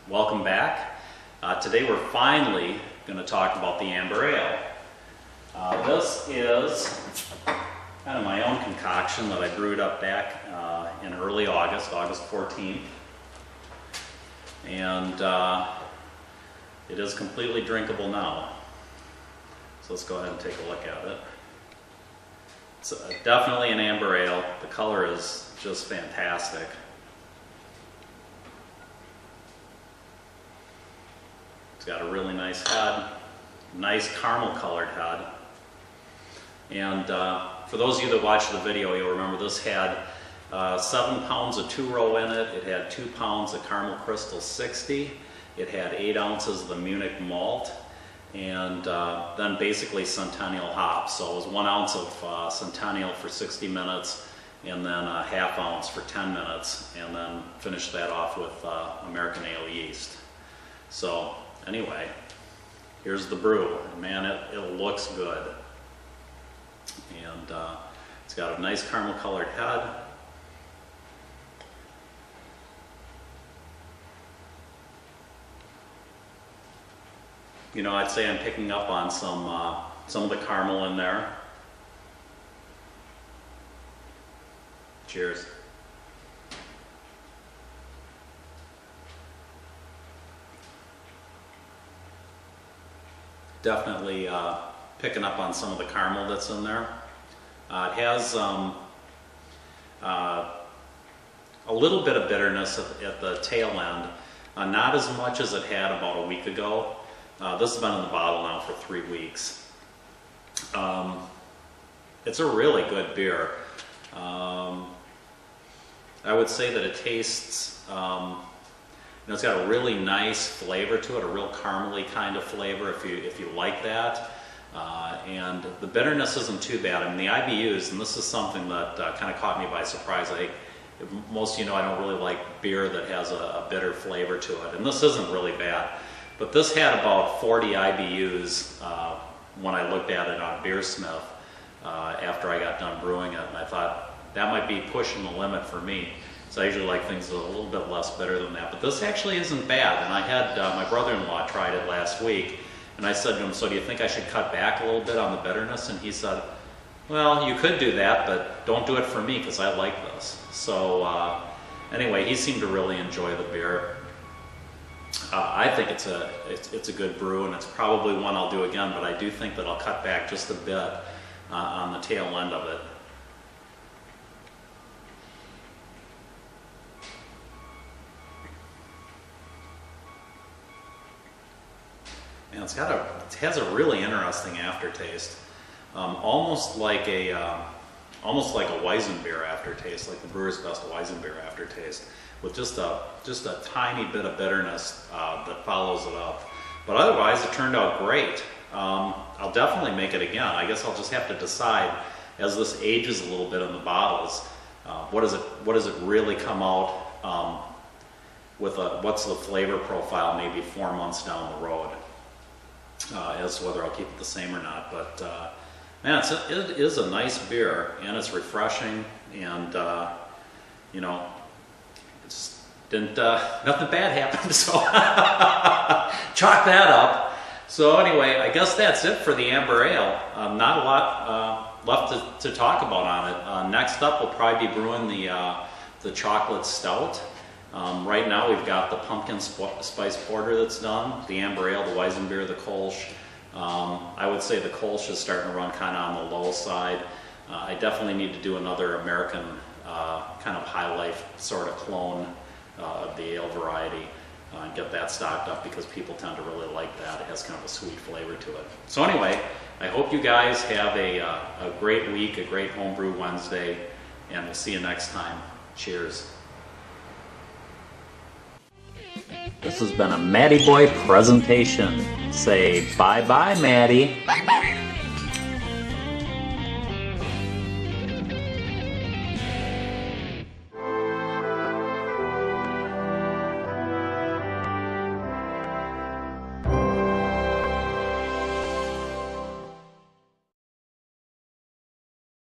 Welcome back. Today we're finally going to talk about the amber ale. This is kind of my own concoction that I brewed up back in early August 14th. And it is completely drinkable now. So let's go ahead and take a look at it. It's definitely an amber ale. The color is just fantastic. It's got a really nice head, nice caramel colored head. And for those of you that watched the video, you'll remember this had 7 pounds of 2-row in it. It had 2 pounds of caramel crystal 60. It had 8 ounces of the Munich malt, and then basically Centennial hops. So it was 1 ounce of Centennial for 60 minutes, and then a ½ ounce for 10 minutes, and then finished that off with American ale yeast. So anyway, here's the brew. Man, it looks good. And it's got a nice caramel colored head. You know, I'd say I'm picking up on some of the caramel in there. Cheers. Definitely picking up on some of the caramel that's in there. It has a little bit of bitterness at the tail end, not as much as it had about a week ago. This has been in the bottle now for 3 weeks. It's a really good beer. I would say that it tastes, it's got a really nice flavor to it, a real caramely kind of flavor if you like that. And the bitterness isn't too bad. I mean, the IBUs, and this is something that kind of caught me by surprise. Most of you know I don't really like beer that has a bitter flavor to it, and this isn't really bad. But this had about 40 IBUs when I looked at it on Beersmith after I got done brewing it, and I thought that might be pushing the limit for me. So I usually like things a little bit less bitter than that. But this actually isn't bad. And I had my brother-in-law tried it last week, and I said to him, so do you think I should cut back a little bit on the bitterness? And he said, well, you could do that, but don't do it for me because I like this. So anyway, he seemed to really enjoy the beer. I think it's a good brew, and it's probably one I'll do again, but I do think that I'll cut back just a bit on the tail end of it. And it has a really interesting aftertaste, almost like a Weizenbier aftertaste, like the Brewer's Best Weizenbier aftertaste, with just a tiny bit of bitterness that follows it up. But otherwise, it turned out great. I'll definitely make it again. I guess I'll just have to decide as this ages a little bit in the bottles. What does it really come out with? What's the flavor profile maybe 4 months down the road? As to whether I'll keep it the same or not. But man, it is a nice beer, and it's refreshing, and it's nothing bad happened, so chalk that up. So anyway, I guess that's it for the amber ale. Not a lot left to talk about on it. Next up, we'll probably be brewing the chocolate stout. Right now we've got the pumpkin spice porter that's done, the amber ale, the Weizenbier, the Kolsch. I would say the Kolsch is starting to run kind of on the low side. I definitely need to do another American kind of high life sort of clone of the ale variety and get that stocked up because people tend to really like that. It has kind of a sweet flavor to it. So anyway, I hope you guys have a great week, a great homebrew Wednesday, and we'll see you next time. Cheers. This has been a Matty Boy presentation. Say bye-bye, Matty. Bye-bye.